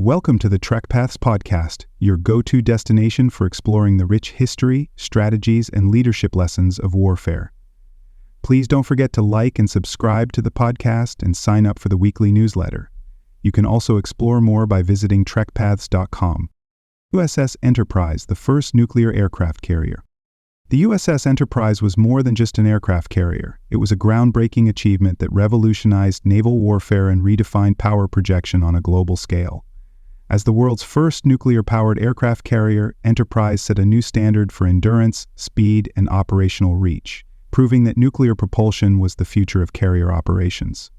Welcome to the Trackpads podcast, your go-to destination for exploring the rich history, strategies, and leadership lessons of warfare. Please don't forget to like and subscribe to the podcast and sign up for the weekly newsletter. You can also explore more by visiting trackpads.com. USS Enterprise, the first nuclear aircraft carrier. The USS Enterprise was more than just an aircraft carrier. It was a groundbreaking achievement that revolutionized naval warfare and redefined power projection on a global scale. As the world's first nuclear-powered aircraft carrier, Enterprise set a new standard for endurance, speed, and operational reach, proving that nuclear propulsion was the future of carrier operations.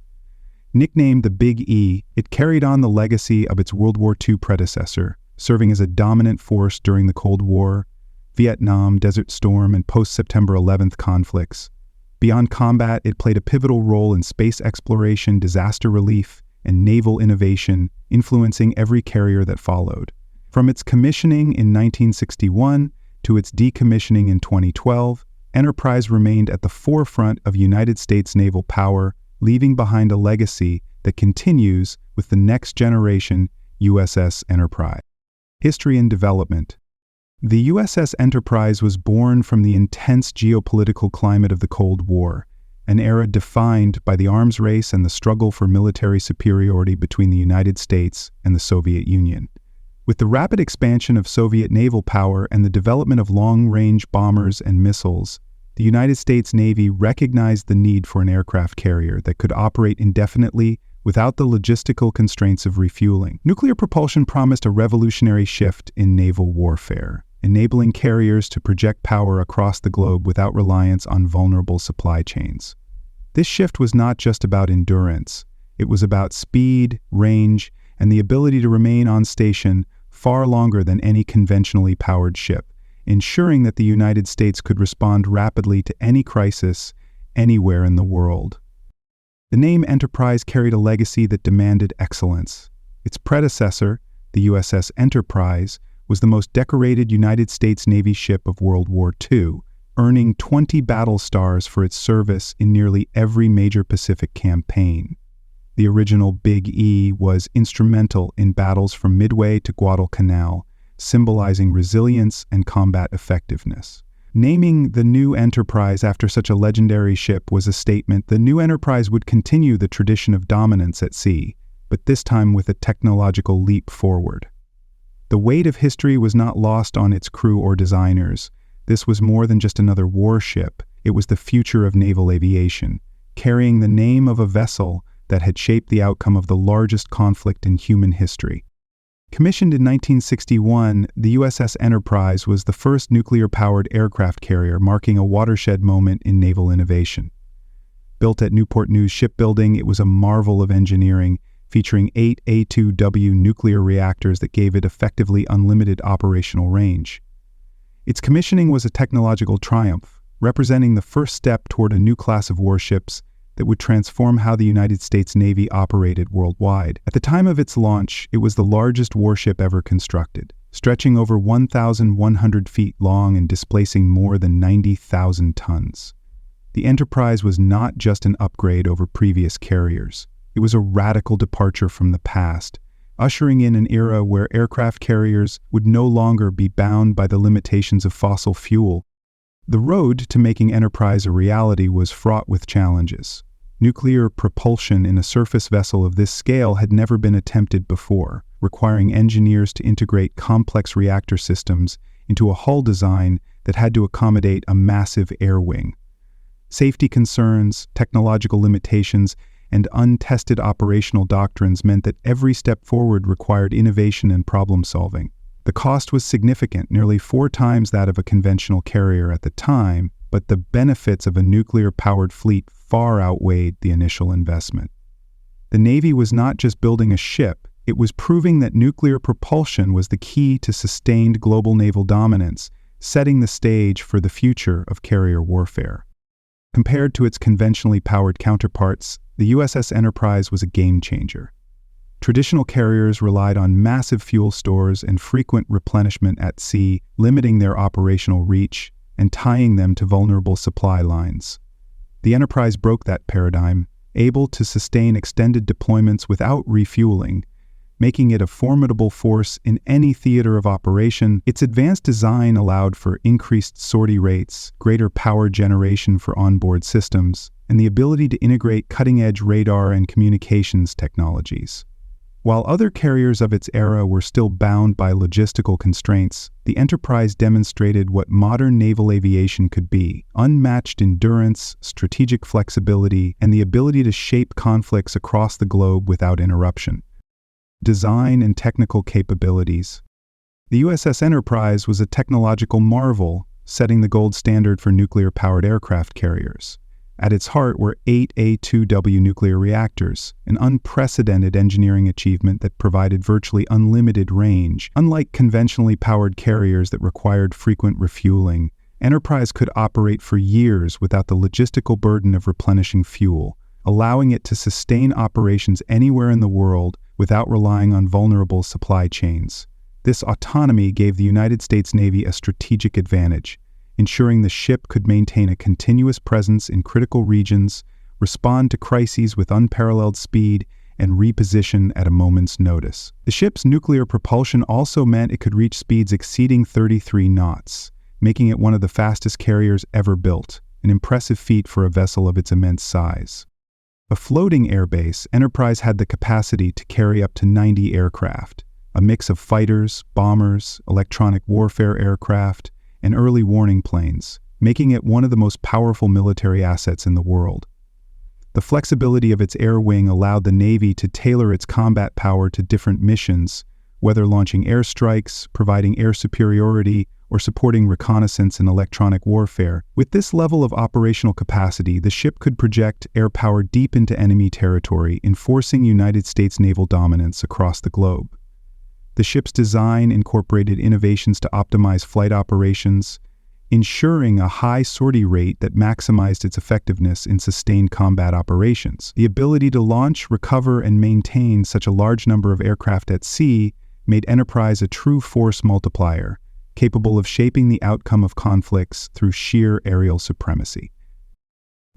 Nicknamed the Big E, it carried on the legacy of its World War II predecessor, serving as a dominant force during the Cold War, Vietnam, Desert Storm, and post-September 11th conflicts. Beyond combat, it played a pivotal role in space exploration, disaster relief, and naval innovation, influencing every carrier that followed. From its commissioning in 1961 to its decommissioning in 2012, Enterprise remained at the forefront of United States naval power, leaving behind a legacy that continues with the next generation USS Enterprise. History and development. The USS Enterprise was born from the intense geopolitical climate of the Cold War, an era defined by the arms race and the struggle for military superiority between the United States and the Soviet Union. With the rapid expansion of Soviet naval power and the development of long-range bombers and missiles, the United States Navy recognized the need for an aircraft carrier that could operate indefinitely without the logistical constraints of refueling. Nuclear propulsion promised a revolutionary shift in naval warfare, enabling carriers to project power across the globe without reliance on vulnerable supply chains. This shift was not just about endurance. It was about speed, range, and the ability to remain on station far longer than any conventionally powered ship, ensuring that the United States could respond rapidly to any crisis anywhere in the world. The name Enterprise carried a legacy that demanded excellence. Its predecessor, the USS Enterprise, was the most decorated United States Navy ship of World War II, earning 20 battle stars for its service in nearly every major Pacific campaign. The original Big E was instrumental in battles from Midway to Guadalcanal, symbolizing resilience and combat effectiveness. Naming the new Enterprise after such a legendary ship was a statement the new Enterprise would continue the tradition of dominance at sea, but this time with a technological leap forward. The weight of history was not lost on its crew or designers. This was more than just another warship. It was the future of naval aviation, carrying the name of a vessel that had shaped the outcome of the largest conflict in human history. Commissioned in 1961, the USS Enterprise was the first nuclear-powered aircraft carrier, marking a watershed moment in naval innovation. Built at Newport News Shipbuilding, it was a marvel of engineering, featuring 8 A2W nuclear reactors that gave it effectively unlimited operational range. Its commissioning was a technological triumph, representing the first step toward a new class of warships that would transform how the United States Navy operated worldwide. At the time of its launch, it was the largest warship ever constructed, stretching over 1,100 feet long and displacing more than 90,000 tons. The Enterprise was not just an upgrade over previous carriers. It was a radical departure from the past, ushering in an era where aircraft carriers would no longer be bound by the limitations of fossil fuel. The road to making Enterprise a reality was fraught with challenges. Nuclear propulsion in a surface vessel of this scale had never been attempted before, requiring engineers to integrate complex reactor systems into a hull design that had to accommodate a massive air wing. Safety concerns, technological limitations, and untested operational doctrines meant that every step forward required innovation and problem-solving. The cost was significant, nearly 4 times that of a conventional carrier at the time, but the benefits of a nuclear-powered fleet far outweighed the initial investment. The Navy was not just building a ship, it was proving that nuclear propulsion was the key to sustained global naval dominance, setting the stage for the future of carrier warfare. Compared to its conventionally powered counterparts, the USS Enterprise was a game-changer. Traditional carriers relied on massive fuel stores and frequent replenishment at sea, limiting their operational reach and tying them to vulnerable supply lines. The Enterprise broke that paradigm, able to sustain extended deployments without refueling, making it a formidable force in any theater of operation. Its advanced design allowed for increased sortie rates, greater power generation for onboard systems, and the ability to integrate cutting-edge radar and communications technologies. While other carriers of its era were still bound by logistical constraints, the Enterprise demonstrated what modern naval aviation could be: unmatched endurance, strategic flexibility, and the ability to shape conflicts across the globe without interruption. Design and technical capabilities. The USS Enterprise was a technological marvel, setting the gold standard for nuclear-powered aircraft carriers. At its heart were 8 A-2W nuclear reactors, an unprecedented engineering achievement that provided virtually unlimited range. Unlike conventionally powered carriers that required frequent refueling, Enterprise could operate for years without the logistical burden of replenishing fuel, allowing it to sustain operations anywhere in the world without relying on vulnerable supply chains. This autonomy gave the United States Navy a strategic advantage, ensuring the ship could maintain a continuous presence in critical regions, respond to crises with unparalleled speed, and reposition at a moment's notice. The ship's nuclear propulsion also meant it could reach speeds exceeding 33 knots, making it one of the fastest carriers ever built, an impressive feat for a vessel of its immense size. A floating airbase, Enterprise had the capacity to carry up to 90 aircraft, a mix of fighters, bombers, electronic warfare aircraft, and early warning planes, making it one of the most powerful military assets in the world. The flexibility of its air wing allowed the Navy to tailor its combat power to different missions, whether launching airstrikes, providing air superiority, or supporting reconnaissance and electronic warfare. With this level of operational capacity, the ship could project air power deep into enemy territory, enforcing United States naval dominance across the globe. The ship's design incorporated innovations to optimize flight operations, ensuring a high sortie rate that maximized its effectiveness in sustained combat operations. The ability to launch, recover, and maintain such a large number of aircraft at sea made Enterprise a true force multiplier, capable of shaping the outcome of conflicts through sheer aerial supremacy.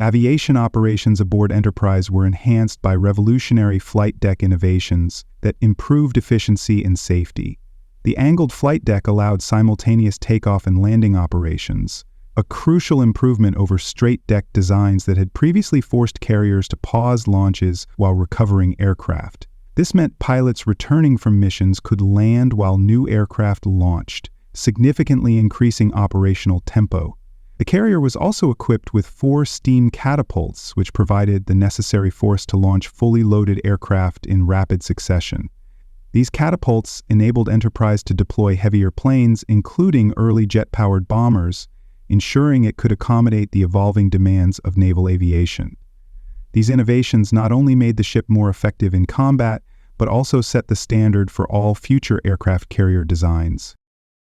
Aviation operations aboard Enterprise were enhanced by revolutionary flight deck innovations that improved efficiency and safety. The angled flight deck allowed simultaneous takeoff and landing operations, a crucial improvement over straight deck designs that had previously forced carriers to pause launches while recovering aircraft. This meant pilots returning from missions could land while new aircraft launched, significantly increasing operational tempo. The carrier was also equipped with 4 steam catapults, which provided the necessary force to launch fully loaded aircraft in rapid succession. These catapults enabled Enterprise to deploy heavier planes, including early jet-powered bombers, ensuring it could accommodate the evolving demands of naval aviation. These innovations not only made the ship more effective in combat, but also set the standard for all future aircraft carrier designs.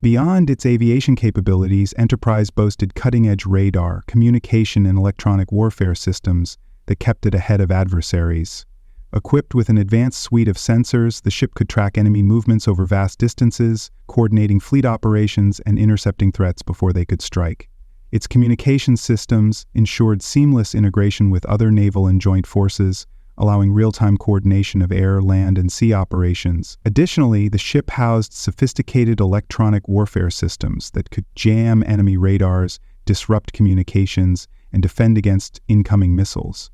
Beyond its aviation capabilities, Enterprise boasted cutting-edge radar, communication, and electronic warfare systems that kept it ahead of adversaries. Equipped with an advanced suite of sensors, the ship could track enemy movements over vast distances, coordinating fleet operations and intercepting threats before they could strike. Its communication systems ensured seamless integration with other naval and joint forces, allowing real-time coordination of air, land, and sea operations. Additionally, the ship housed sophisticated electronic warfare systems that could jam enemy radars, disrupt communications, and defend against incoming missiles.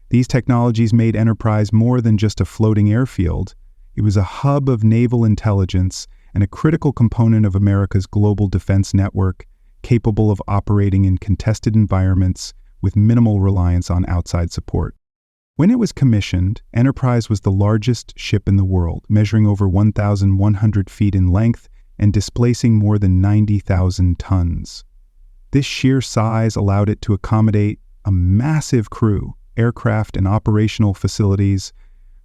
These technologies made Enterprise more than just a floating airfield. It was a hub of naval intelligence and a critical component of America's global defense network, capable of operating in contested environments with minimal reliance on outside support. When it was commissioned, Enterprise was the largest ship in the world, measuring over 1,100 feet in length and displacing more than 90,000 tons. This sheer size allowed it to accommodate a massive crew, aircraft, and operational facilities,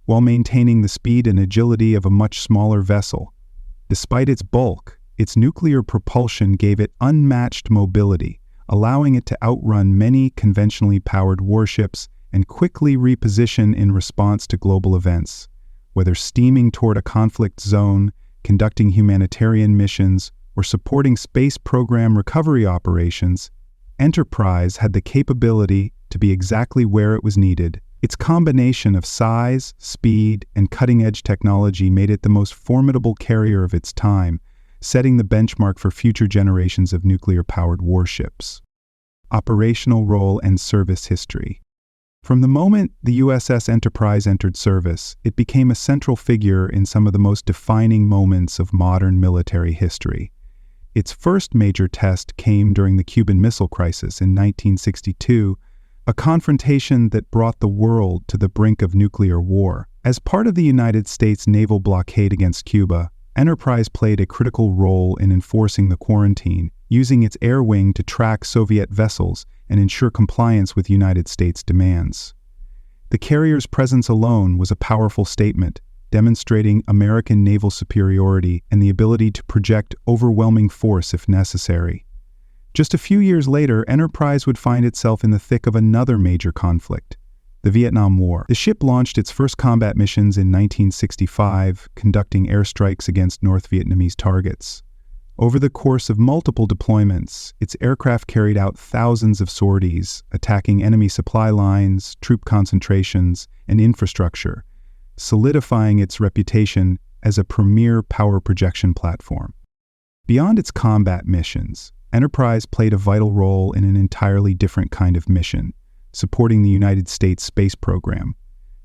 while maintaining the speed and agility of a much smaller vessel. Despite its bulk, its nuclear propulsion gave it unmatched mobility, allowing it to outrun many conventionally powered warships and quickly reposition in response to global events. Whether steaming toward a conflict zone, conducting humanitarian missions, or supporting space program recovery operations, Enterprise had the capability to be exactly where it was needed. Its combination of size, speed, and cutting-edge technology made it the most formidable carrier of its time, setting the benchmark for future generations of nuclear-powered warships. Operational role and service history. From the moment the USS Enterprise entered service, it became a central figure in some of the most defining moments of modern military history. Its first major test came during the Cuban Missile Crisis in 1962, a confrontation that brought the world to the brink of nuclear war. As part of the United States naval blockade against Cuba, Enterprise played a critical role in enforcing the quarantine, using its air wing to track Soviet vessels and ensure compliance with United States demands. The carrier's presence alone was a powerful statement, demonstrating American naval superiority and the ability to project overwhelming force if necessary. Just a few years later, Enterprise would find itself in the thick of another major conflict, the Vietnam War. The ship launched its first combat missions in 1965, conducting airstrikes against North Vietnamese targets. Over the course of multiple deployments, its aircraft carried out thousands of sorties, attacking enemy supply lines, troop concentrations, and infrastructure, solidifying its reputation as a premier power projection platform. Beyond its combat missions, Enterprise played a vital role in an entirely different kind of mission, supporting the United States space program.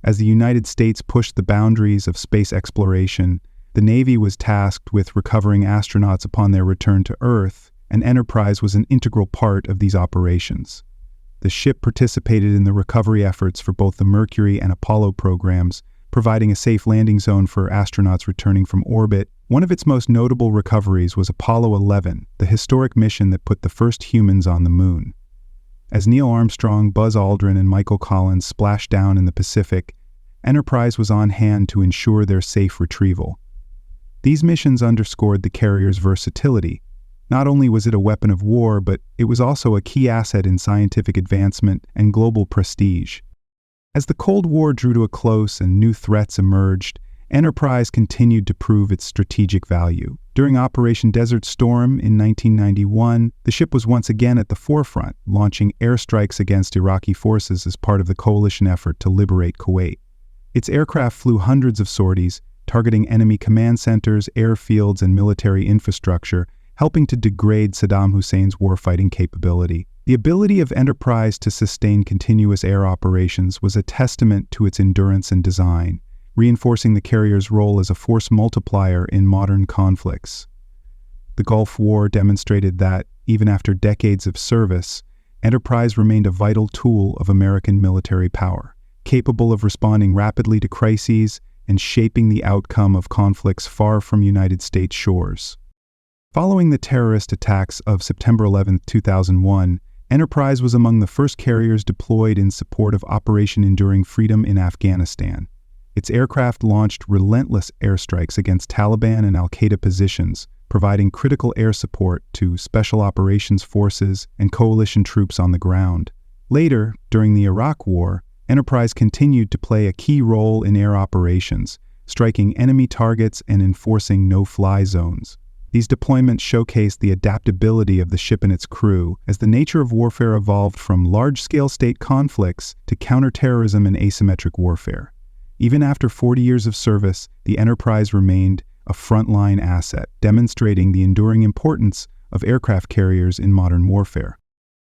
As the United States pushed the boundaries of space exploration, the Navy was tasked with recovering astronauts upon their return to Earth, and Enterprise was an integral part of these operations. The ship participated in the recovery efforts for both the Mercury and Apollo programs, providing a safe landing zone for astronauts returning from orbit. One of its most notable recoveries was Apollo 11, the historic mission that put the first humans on the moon. As Neil Armstrong, Buzz Aldrin, and Michael Collins splashed down in the Pacific, Enterprise was on hand to ensure their safe retrieval. These missions underscored the carrier's versatility. Not only was it a weapon of war, but it was also a key asset in scientific advancement and global prestige. As the Cold War drew to a close and new threats emerged, Enterprise continued to prove its strategic value. During Operation Desert Storm in 1991, the ship was once again at the forefront, launching airstrikes against Iraqi forces as part of the coalition effort to liberate Kuwait. Its aircraft flew hundreds of sorties, targeting enemy command centers, airfields, and military infrastructure, helping to degrade Saddam Hussein's warfighting capability. The ability of Enterprise to sustain continuous air operations was a testament to its endurance and design, reinforcing the carrier's role as a force multiplier in modern conflicts. The Gulf War demonstrated that, even after decades of service, Enterprise remained a vital tool of American military power, capable of responding rapidly to crises and shaping the outcome of conflicts far from United States shores. Following the terrorist attacks of September 11, 2001, Enterprise was among the first carriers deployed in support of Operation Enduring Freedom in Afghanistan. Its aircraft launched relentless airstrikes against Taliban and al-Qaeda positions, providing critical air support to special operations forces and coalition troops on the ground. Later, during the Iraq War, Enterprise continued to play a key role in air operations, striking enemy targets and enforcing no-fly zones. These deployments showcased the adaptability of the ship and its crew as the nature of warfare evolved from large-scale state conflicts to counterterrorism and asymmetric warfare. Even after 40 years of service, the Enterprise remained a frontline asset, demonstrating the enduring importance of aircraft carriers in modern warfare.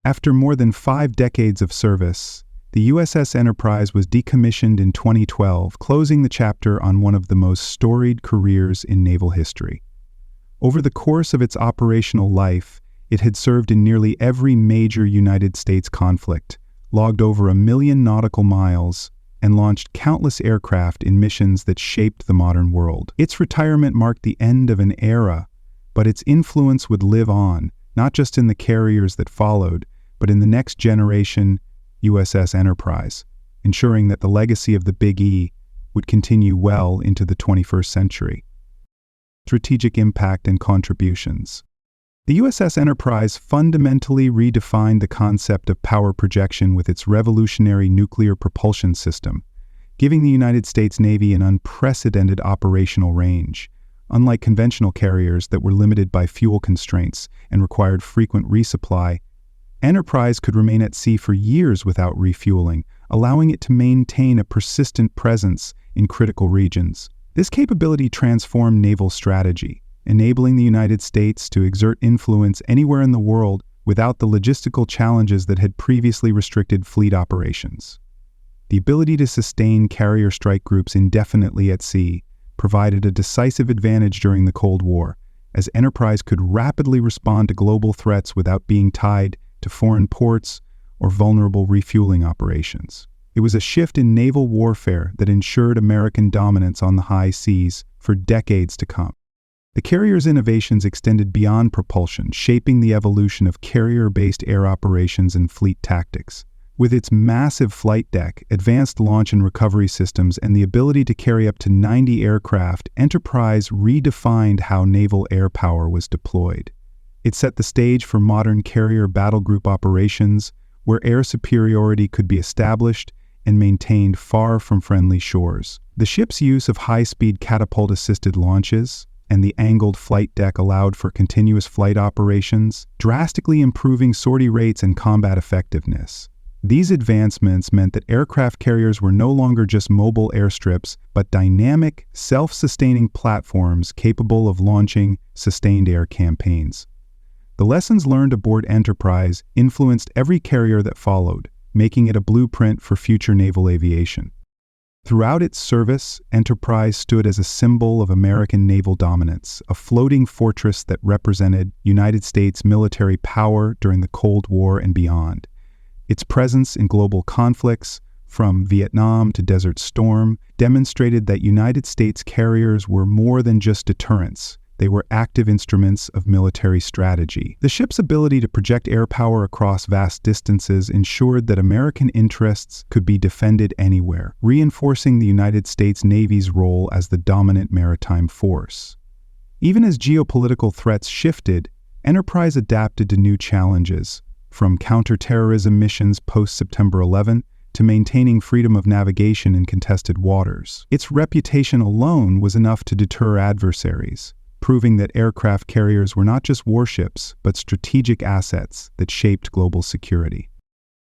After more than 5 decades of service, the USS Enterprise was decommissioned in 2012, closing the chapter on one of the most storied careers in naval history. Over the course of its operational life, it had served in nearly every major United States conflict, logged over 1 million nautical miles, and launched countless aircraft in missions that shaped the modern world. Its retirement marked the end of an era, but its influence would live on, not just in the carriers that followed, but in the next generation, USS Enterprise, ensuring that the legacy of the Big E would continue well into the 21st century. Strategic impact and contributions. The USS Enterprise fundamentally redefined the concept of power projection with its revolutionary nuclear propulsion system, giving the United States Navy an unprecedented operational range. Unlike conventional carriers that were limited by fuel constraints and required frequent resupply, Enterprise could remain at sea for years without refueling, allowing it to maintain a persistent presence in critical regions. This capability transformed naval strategy, enabling the United States to exert influence anywhere in the world without the logistical challenges that had previously restricted fleet operations. The ability to sustain carrier strike groups indefinitely at sea provided a decisive advantage during the Cold War, as Enterprise could rapidly respond to global threats without being tied to foreign ports or vulnerable refueling operations. It was a shift in naval warfare that ensured American dominance on the high seas for decades to come. The carrier's innovations extended beyond propulsion, shaping the evolution of carrier-based air operations and fleet tactics. With its massive flight deck, advanced launch and recovery systems, and the ability to carry up to 90 aircraft, Enterprise redefined how naval air power was deployed. It set the stage for modern carrier battle group operations, where air superiority could be established and maintained far from friendly shores. The ship's use of high-speed catapult-assisted launches and the angled flight deck allowed for continuous flight operations, drastically improving sortie rates and combat effectiveness. These advancements meant that aircraft carriers were no longer just mobile airstrips, but dynamic, self-sustaining platforms capable of launching sustained air campaigns. The lessons learned aboard Enterprise influenced every carrier that followed, making it a blueprint for future naval aviation. Throughout its service, Enterprise stood as a symbol of American naval dominance, a floating fortress that represented United States military power during the Cold War and beyond. Its presence in global conflicts, from Vietnam to Desert Storm, demonstrated that United States carriers were more than just deterrents. They were active instruments of military strategy. The ship's ability to project air power across vast distances ensured that American interests could be defended anywhere, reinforcing the United States Navy's role as the dominant maritime force. Even as geopolitical threats shifted, Enterprise adapted to new challenges, from counterterrorism missions post-September 11 to maintaining freedom of navigation in contested waters. Its reputation alone was enough to deter adversaries, proving that aircraft carriers were not just warships, but strategic assets that shaped global security.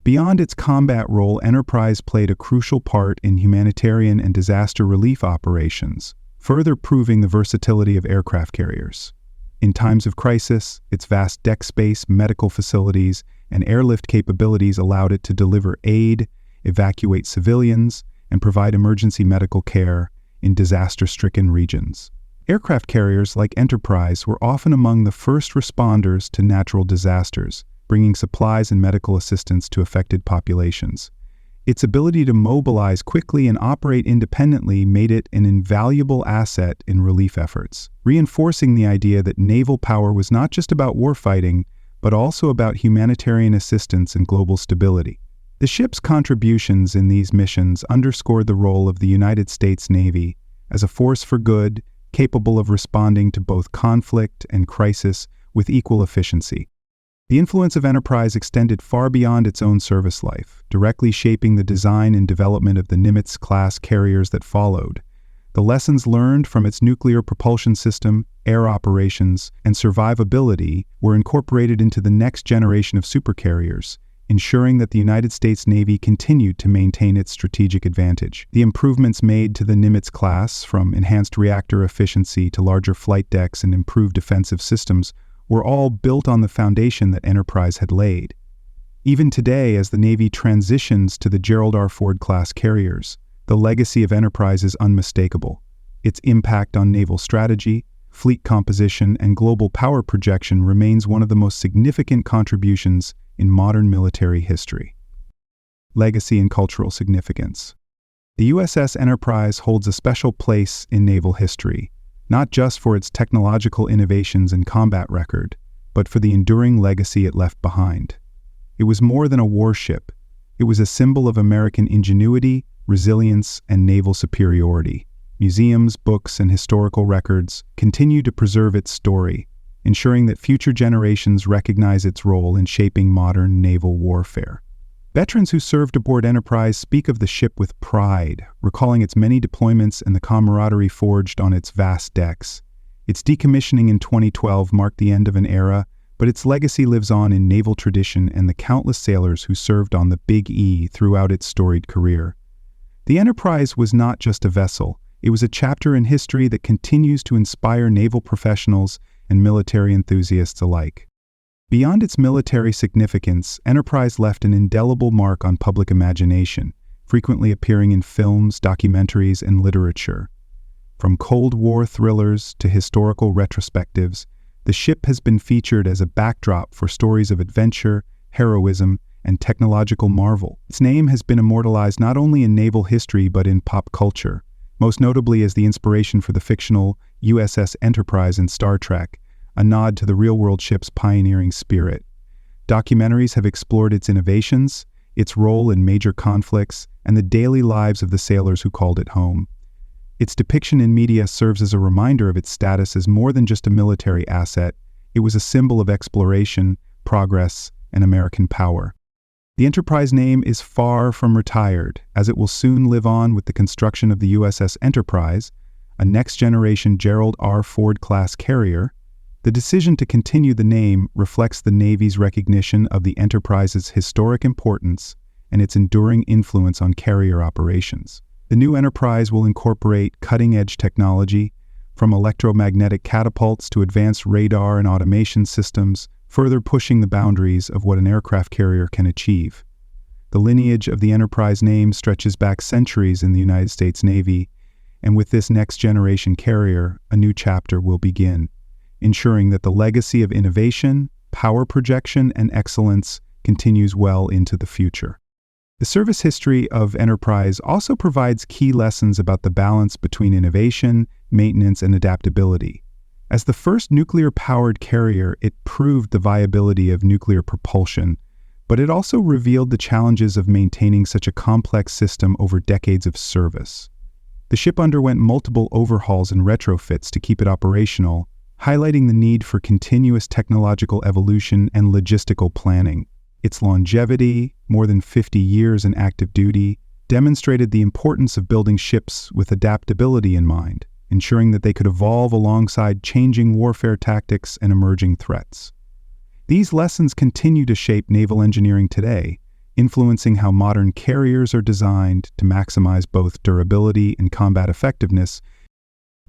Beyond its combat role, Enterprise played a crucial part in humanitarian and disaster relief operations, further proving the versatility of aircraft carriers. In times of crisis, its vast deck space, medical facilities, and airlift capabilities allowed it to deliver aid, evacuate civilians, and provide emergency medical care in disaster-stricken regions. Aircraft carriers like Enterprise were often among the first responders to natural disasters, bringing supplies and medical assistance to affected populations. Its ability to mobilize quickly and operate independently made it an invaluable asset in relief efforts, reinforcing the idea that naval power was not just about warfighting, but also about humanitarian assistance and global stability. The ship's contributions in these missions underscored the role of the United States Navy as a force for good, capable of responding to both conflict and crisis with equal efficiency. The influence of Enterprise extended far beyond its own service life, directly shaping the design and development of the Nimitz-class carriers that followed. The lessons learned from its nuclear propulsion system, air operations, and survivability were incorporated into the next generation of supercarriers, ensuring that the United States Navy continued to maintain its strategic advantage. The improvements made to the Nimitz class, from enhanced reactor efficiency to larger flight decks and improved defensive systems, were all built on the foundation that Enterprise had laid. Even today, as the Navy transitions to the Gerald R. Ford-class carriers, the legacy of Enterprise is unmistakable. Its impact on naval strategy, fleet composition, and global power projection remains one of the most significant contributions in modern military history. Legacy and cultural significance. The USS Enterprise holds a special place in naval history, not just for its technological innovations and combat record, but for the enduring legacy it left behind. It was more than a warship. It was a symbol of American ingenuity, resilience, and naval superiority. Museums, books, and historical records continue to preserve its story, ensuring that future generations recognize its role in shaping modern naval warfare. Veterans who served aboard Enterprise speak of the ship with pride, recalling its many deployments and the camaraderie forged on its vast decks. Its decommissioning in 2012 marked the end of an era but its legacy lives on in naval tradition and the countless sailors who served on the Big E throughout its storied career. The Enterprise was not just a vessel, it was a chapter in history that continues to inspire naval professionals and military enthusiasts alike. Beyond its military significance, Enterprise left an indelible mark on public imagination, frequently appearing in films, documentaries, and literature. From Cold War thrillers to historical retrospectives, the ship has been featured as a backdrop for stories of adventure, heroism, and technological marvel. Its name has been immortalized not only in naval history but in pop culture, most notably as the inspiration for the fictional USS Enterprise in Star Trek, a nod to the real-world ship's pioneering spirit. Documentaries have explored its innovations, its role in major conflicts, and the daily lives of the sailors who called it home. Its depiction in media serves as a reminder of its status as more than just a military asset. It was a symbol of exploration, progress, and American power. The Enterprise name is far from retired, as it will soon live on with the construction of the USS Enterprise, a next-generation Gerald R. Ford-class carrier. The decision to continue the name reflects the Navy's recognition of the Enterprise's historic importance and its enduring influence on carrier operations. The new Enterprise will incorporate cutting-edge technology, from electromagnetic catapults to advanced radar and automation systems, further pushing the boundaries of what an aircraft carrier can achieve. The lineage of the Enterprise name stretches back centuries in the United States Navy, and with this next-generation carrier, a new chapter will begin, ensuring that the legacy of innovation, power projection, and excellence continues well into the future. The service history of Enterprise also provides key lessons about the balance between innovation, maintenance, and adaptability. As the first nuclear-powered carrier, it proved the viability of nuclear propulsion, but it also revealed the challenges of maintaining such a complex system over decades of service. The ship underwent multiple overhauls and retrofits to keep it operational, highlighting the need for continuous technological evolution and logistical planning. Its longevity, more than 50 years in active duty, demonstrated the importance of building ships with adaptability in mind, ensuring that they could evolve alongside changing warfare tactics and emerging threats. These lessons continue to shape naval engineering today, influencing how modern carriers are designed to maximize both durability and combat effectiveness.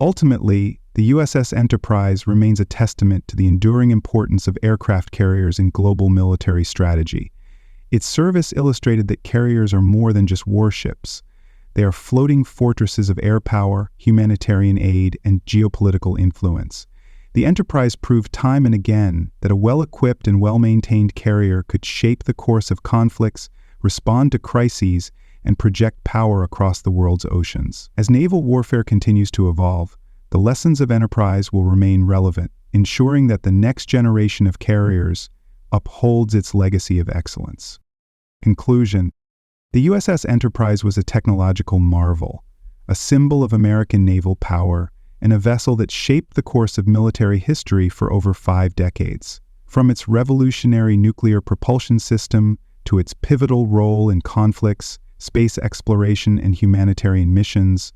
Ultimately, the USS Enterprise remains a testament to the enduring importance of aircraft carriers in global military strategy. Its service illustrated that carriers are more than just warships. They are floating fortresses of air power, humanitarian aid, and geopolitical influence. The Enterprise proved time and again that a well-equipped and well-maintained carrier could shape the course of conflicts, respond to crises, and project power across the world's oceans. As naval warfare continues to evolve, the lessons of Enterprise will remain relevant, ensuring that the next generation of carriers upholds its legacy of excellence. Conclusion: the USS Enterprise was a technological marvel, a symbol of American naval power, and a vessel that shaped the course of military history for over 5 decades. From its revolutionary nuclear propulsion system to its pivotal role in conflicts, space exploration, and humanitarian missions,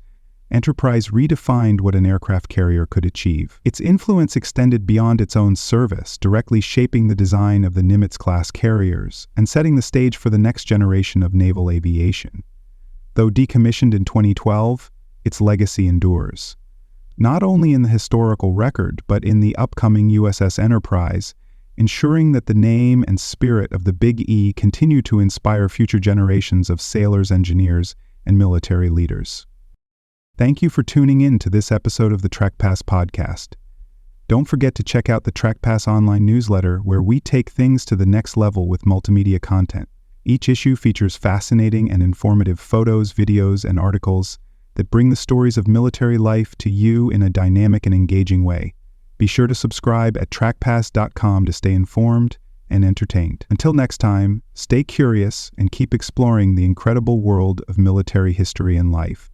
Enterprise redefined what an aircraft carrier could achieve. Its influence extended beyond its own service, directly shaping the design of the Nimitz-class carriers and setting the stage for the next generation of naval aviation. Though decommissioned in 2012, its legacy endures, not only in the historical record but in the upcoming USS Enterprise, ensuring that the name and spirit of the Big E continue to inspire future generations of sailors, engineers, and military leaders. Thank you for tuning in to this episode of the Trackpads podcast. Don't forget to check out the Trackpads online newsletter, where we take things to the next level with multimedia content. Each issue features fascinating and informative photos, videos, and articles that bring the stories of military life to you in a dynamic and engaging way. Be sure to subscribe at trackpads.com to stay informed and entertained. Until next time, stay curious and keep exploring the incredible world of military history and life.